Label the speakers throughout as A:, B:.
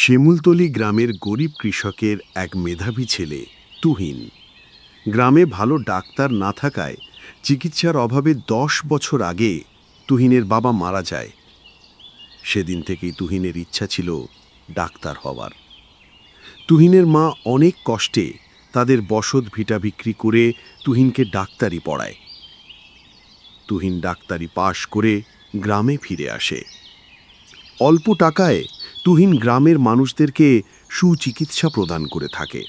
A: শিমুলতলী গ্রামের গরিব কৃষকের এক মেধাবী ছেলে তুহিন। গ্রামে ভালো ডাক্তার না থাকায় চিকিৎসার অভাবে 10 বছর আগে তুহিনের বাবা মারা যায়। সেদিন থেকেই তুহিনের ইচ্ছা ছিল ডাক্তার হওয়ার। তুহিনের মা অনেক কষ্টে তাদের বসত ভিটা বিক্রি করে তুহিনকে ডাক্তারি পড়ায়। তুহিন ডাক্তারি পাশ করে গ্রামে ফিরে আসে। অল্প টাকায় তুহিন গ্রামের মানুষদেরকে সুচিকিৎসা প্রদান করে থাকে।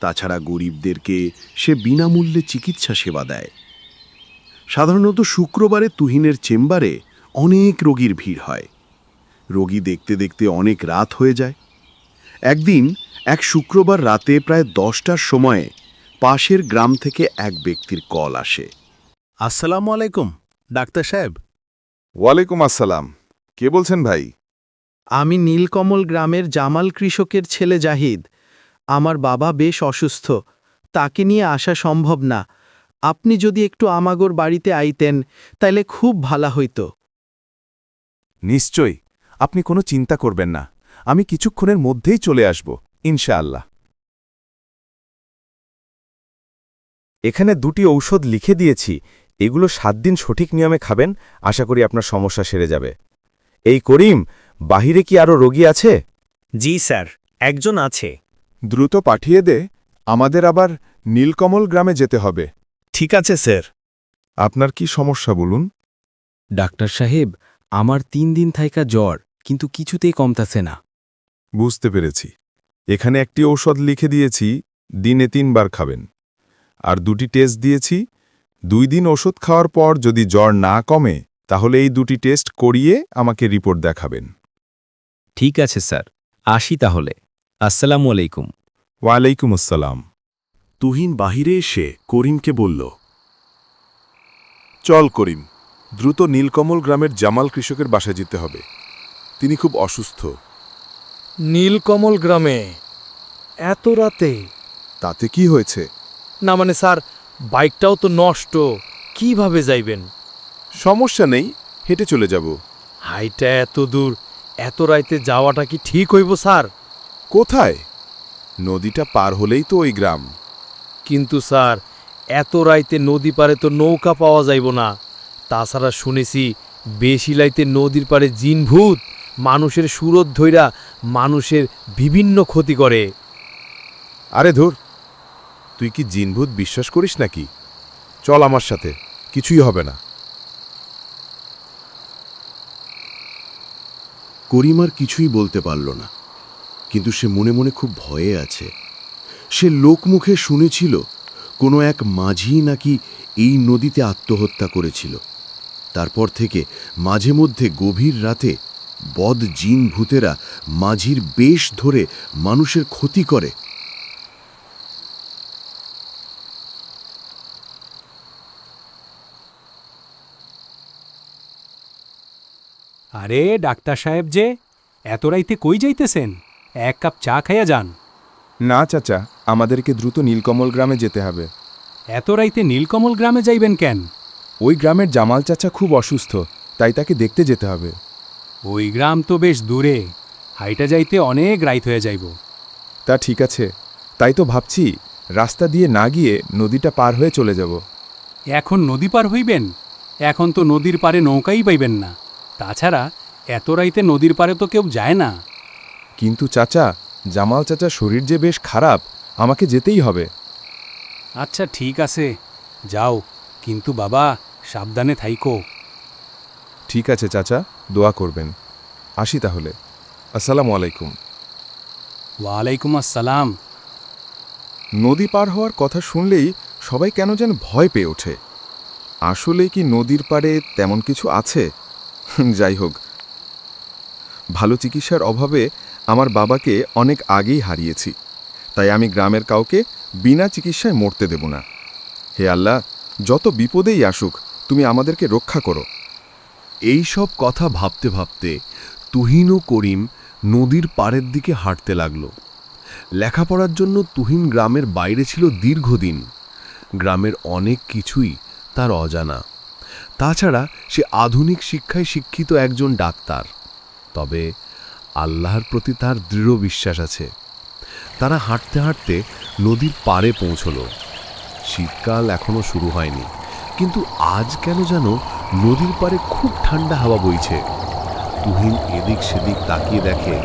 A: তাছাড়া গরিবদেরকে সে বিনামূল্যে চিকিৎসা সেবা দেয়। সাধারণত শুক্রবারে তুহিনের চেম্বারে অনেক রোগীর ভিড় হয়। রোগী দেখতে দেখতে অনেক রাত হয়ে যায়। একদিন এক শুক্রবার রাতে প্রায় 10টার সময়ে পাশের গ্রাম থেকে এক ব্যক্তির কল আসে।
B: আসসালামু আলাইকুম ডাক্তার সাহেব।
C: ওয়ালাইকুম আসসালাম। কে বলছেন ভাই?
B: আমি নীলকমল গ্রামের জামাল কৃষকের ছেলে জাহিদ। আমার বাবা বেশ অসুস্থ, তাকে নিয়ে আসা সম্ভব না। আপনি যদি একটু আমাগোর বাড়িতে আইতেন তাইলে খুব ভালো হইতো।
C: নিশ্চয়ই, আপনি কোনো চিন্তা করবেন না, আমি কিছুক্ষণের মধ্যেই চলে আসব ইনশাআল্লাহ। এখানে 2টি ঔষধ লিখে দিয়েছি, এগুলো 7 দিন সঠিক নিয়মে খাবেন, আশা করি আপনার সমস্যা সেরে যাবে। এই করিম, বাহিরে কি আরও রোগী আছে?
D: জি স্যার, একজন আছে।
C: দ্রুত পাঠিয়ে দে, আমাদের আবার নীলকমল গ্রামে যেতে হবে।
D: ঠিক আছে স্যার।
C: আপনার কি সমস্যা বলুন?
E: ডাক্তার সাহেব, আমার 3 দিন থাইকা জ্বর, কিন্তু কিছুতেই কমতাছে না।
C: বুঝতে পেরেছি। এখানে একটি ঔষধ লিখে দিয়েছি, দিনে 3 বার খাবেন। আর 2টি টেস্ট দিয়েছি, 2 দিন ওষুধ খাওয়ার পর যদি জ্বর না কমে তাহলে এই 2টি টেস্ট করিয়ে আমাকে রিপোর্ট দেখাবেন।
E: ঠিক আছে স্যার, আসি তাহলে। আসসালামু আলাইকুম।
C: ওয়ালাইকুম আসসালাম।
A: তুহিন বাহিরে এসে করিমকে বলল,
C: চল করিম, দ্রুত নীলকমল গ্রামের জামাল কৃষকের বাসায় যেতে হবে। তিনি খুব অসুস্থ।
F: নীলকমল গ্রামে এত রাতে?
C: তাতে কি হয়েছে?
F: না মানে স্যার, বাইকটাও তো নষ্ট, কিভাবে যাইবেন?
C: সমস্যা নেই, হেঁটে চলে যাব।
F: হাইটা এত দূর, এত রাইতে যাওয়াটা কি ঠিক হইব স্যার?
C: কোথায়? নদীটা পার হলেই তো ওই গ্রাম।
F: কিন্তু স্যার, এত রাইতে নদী পারে তো নৌকা পাওয়া যাইব না। তাছাড়া শুনেছি বেশি লাইতে নদীর পারে জিনভূত মানুষের সুরত ধইরা মানুষের বিভিন্ন ক্ষতি করে।
C: আরে ধুর, তুই কি জিনভূত বিশ্বাস করিস নাকি? চল আমার সাথে, কিছুই হবে না।
A: করিম আর কিছুই বলতে পারল না, কিন্তু সে মনে মনে খুব ভয়ে আছে। সে লোকমুখে শুনেছিল কোনো এক মাঝি নাকি এই নদীতে আত্মহত্যা করেছিল। তারপর থেকে মাঝে মধ্যে গভীর রাতে বদ জিন ভূতেরা মাঝির বেশ ধরে মানুষের ক্ষতি করে।
G: আরে ডাক্তার সাহেব যে, এত রাইতে কই যাইতেছেন? এক কাপ চা খাইয়া যান।
C: না চাচা, আমাদেরকে দ্রুত নীলকমল গ্রামে যেতে হবে।
G: এত রাইতে নীলকমল গ্রামে যাইবেন কেন?
C: ওই গ্রামের জামাল চাচা খুব অসুস্থ, তাই তাকে দেখতে যেতে হবে।
G: ওই গ্রাম তো বেশ দূরে, হাইটা যাইতে অনেক রাইত হয়ে যাইব।
C: তা ঠিক আছে, তাই তো ভাবছি রাস্তা দিয়ে না গিয়ে নদীটা পার হয়ে চলে যাব।
G: এখন নদী পার হইবেন? এখন তো নদীর পারে নৌকাই পাইবেন না। তাছাড়া এত রাইতে নদীর পারে তো কেউ যায় না।
C: কিন্তু চাচা, জামাল চাচার শরীর যে বেশ খারাপ, আমাকে যেতেই হবে।
G: আচ্ছা ঠিক আছে, যাও, কিন্তু বাবা সাবধানে থাইকো।
C: ঠিক আছে চাচা, দোয়া করবেন। আসি তাহলে। আসসালামু আলাইকুম।
G: ওয়ালাইকুম আসসালাম।
C: নদী পার হওয়ার কথা শুনলেই সবাই কেন যেন ভয় পেয়ে ওঠে। আসলে কি নদীর পাড়ে তেমন কিছু আছে? যাই হোক, ভালো চিকিৎসার অভাবে আমার বাবাকে অনেক আগেই হারিয়েছি, তাই আমি গ্রামের কাউকে বিনা চিকিৎসায় মরতে দেব না। হে আল্লাহ, যত বিপদেই আসুক, তুমি আমাদেরকে রক্ষা করো।
A: এই সব কথা ভাবতে ভাবতে তুহিন ও করিম নদীর পাড়ের দিকে হাঁটতে লাগল। লেখাপড়ার জন্য তুহিন গ্রামের বাইরে ছিল দীর্ঘদিন। গ্রামের অনেক কিছুই তার অজানা। তাছাড়া সে আধুনিক শিক্ষায় শিক্ষিত একজন ডাক্তার। তবে আল্লাহর প্রতি তার দৃঢ় বিশ্বাস আছে। তারা হাঁটতে হাঁটতে নদীর পাড়ে পৌঁছল। শীতকাল এখনো শুরু হয়নি, কিন্তু আজ কেন যেন নদীর পাড়ে খুব ঠান্ডা হাওয়া বইছে। তুহিন এদিক সেদিক তাকিয়ে দেখে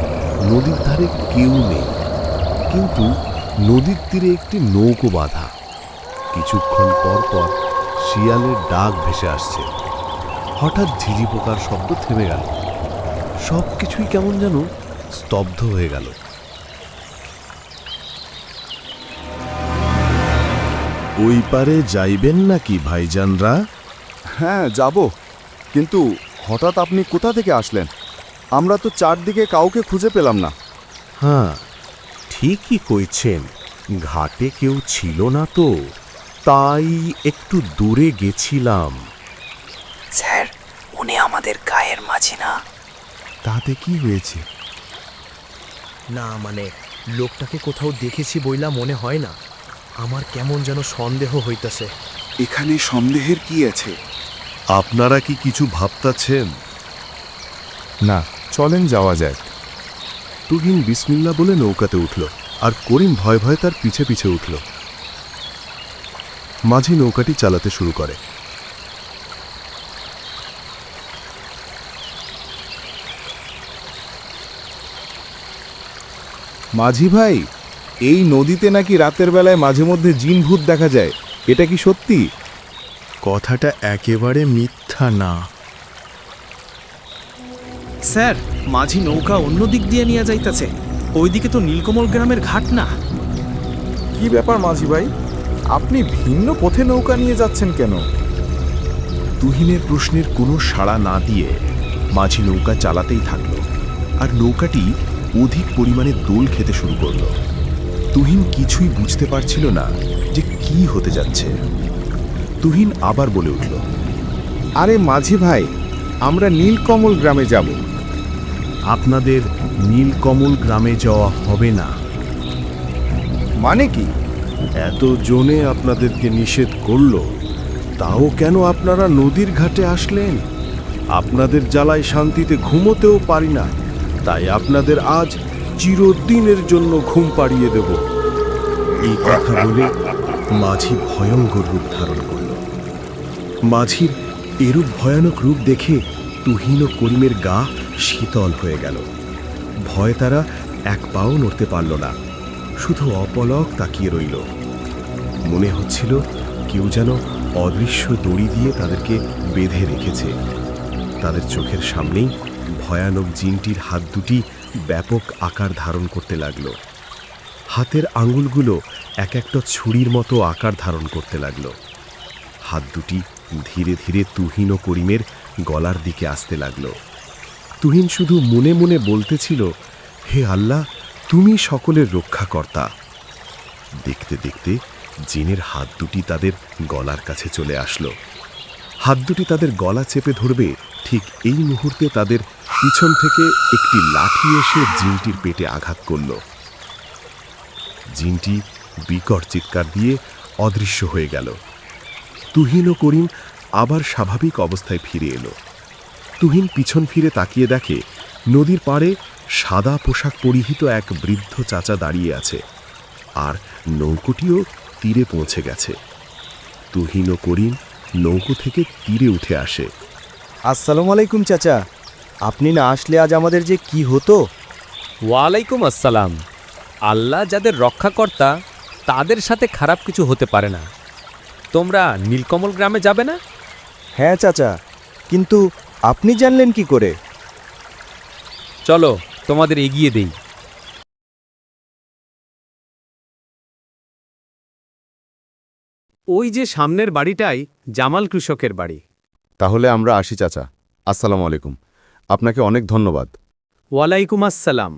A: নদীর ধারে কেউ নেই, কিন্তু নদীর তীরে একটি নৌকো বাঁধা। কিছুক্ষণ পর পর শিয়ালের ডাক ভেসে আসছে। হঠাৎ ঝিঝি পোকার শব্দ থেমে গেল। সব কিছুই কেমন যেন স্তব্ধ হয়ে গেল। ওই পারে যাইবেন নাকি ভাইজানরা?
C: হ্যাঁ, যাব। কিন্তু হঠাৎ আপনি কোথা থেকে আসলেন? আমরা তো চারদিকে কাউকে খুঁজে পেলাম না।
A: হ্যাঁ, ঠিকই কইছেন, ঘাটে কেউ ছিল না তো, তাই একটু দূরে গেছিলাম।
H: স্যার, উনি আমাদের গায়ের মাঝি না?
A: তাতে কি হয়েছে?
I: না মানে লোকটাকে কোথাও দেখেছি বইলা মনে হয় না। আমার কেমন যেন সন্দেহ হইতাছে।
C: এখানে সন্দেহের কি আছে?
A: আপনারা কি কিছু ভাবতাছেন?
C: না, চলেন যাওয়া যায়।
A: তুহিন বিসমিল্লা বলে নৌকাতে উঠল, আর করিম ভয় ভয়ে তার পিছে পিছে উঠল। মাঝি নৌকাটি চালাতে শুরু করে।
C: মাঝি ভাই, এই নদীতে নাকি রাতের বেলায় মাঝে মধ্যে জিন ভূত দেখা যায়, এটা কি সত্যি?
B: কথাটা একেবারে মিথ্যা না।
I: স্যার, মাঝি নৌকা অন্য দিক দিয়ে নিয়ে যাইতাছে। ওইদিকে তো নীলকমল গ্রামের ঘাট না।
C: কি ব্যাপার মাঝি ভাই, আপনি ভিন্ন পথে নৌকা নিয়ে যাচ্ছেন কেন?
A: তুহিনের প্রশ্নের কোনো সাড়া না দিয়ে মাঝি নৌকা চালাতেই থাকল, আর নৌকাটি অধিক পরিমাণে দোল খেতে শুরু করল। তুহিন কিছুই বুঝতে পারছিল না যে কি হতে যাচ্ছে। তুহিন আবার বলে উঠল,
C: আরে মাঝি ভাই, আমরা নীলকমল গ্রামে যাব।
A: আপনাদের নীলকমল গ্রামে যাওয়া হবে না।
C: মানে কি?
A: এত জনে আপনাদেরকে নিষেধ করল, তাও কেন আপনারা নদীর ঘাটে আসলেন? আপনাদের জ্বালায় শান্তিতে ঘুমোতেও পারি না, তাই আপনাদের আজ চিরদিনের জন্য ঘুম পাড়িয়ে দেব। এই কথা বলে মাঝি ভয়ঙ্কর রূপ ধারণ করল। মাঝির এরূপ ভয়ানক রূপ দেখে তুহিন ও করিমের গা শীতল হয়ে গেল। ভয়ে তারা এক পাও নড়তে পারল না, শুধু অপলক তাকিয়ে রইল। মনে হচ্ছিল কেউ যেন অদৃশ্য দড়ি দিয়ে তাদেরকে বেঁধে রেখেছে। তাদের চোখের সামনেই ভয়ানক জিনটির হাত দুটি ব্যাপক আকার ধারণ করতে লাগল। হাতের আঙুলগুলো এক একটা ছুরির মতো আকার ধারণ করতে লাগল। হাত দুটি ধীরে ধীরে তুহিন ও করিমের গলার দিকে আসতে লাগল। তুহিন শুধু মনে মনে বলতেছিল, হে আল্লাহ, তুমি সকলের রক্ষাকর্তা। দেখতে দেখতে জিনের হাত দুটি তাদের গলার কাছে চলে আসলো। হাত দুটি তাদের গলা চেপে ধরবে, ঠিক এই মুহূর্তে তাদের পিছন থেকে একটি লাঠি এসে জিনটির পেটে আঘাত করল। জিনটি বিকট চিৎকার দিয়ে অদৃশ্য হয়ে গেল। তুহিন ও করিম আবার স্বাভাবিক অবস্থায় ফিরে এলো। তুহিন পিছন ফিরে তাকিয়ে দেখে নদীর পাড়ে সাদা পোশাক পরিহিত এক বৃদ্ধ চাচা দাঁড়িয়ে আছে, আর নৌকোটিও তীরে পৌঁছে গেছে। তুহিন ও করিম নৌকো থেকে তীরে উঠে আসে।
J: আসসালামু আলাইকুম চাচা, আপনি না আসলে আজ আমাদের যে কি হতো।
F: ওয়ালাইকুম আসসালাম। আল্লাহ যাদের রক্ষাকর্তা, তাদের সাথে খারাপ কিছু হতে পারে না। তোমরা নীলকমল গ্রামে যাবে না?
J: হ্যাঁ চাচা, কিন্তু আপনি জানলেন কি করে?
F: চলো তোমাদের এগিয়ে দেই।
B: ওই যে সামনের বাড়িটাই জামাল কৃষকের বাড়ি।
C: তাহলে আমরা আসি চাচা। আসসালামু আলাইকুম, আপনাকে অনেক ধন্যবাদ।
B: ওয়ালাইকুম আসসালাম।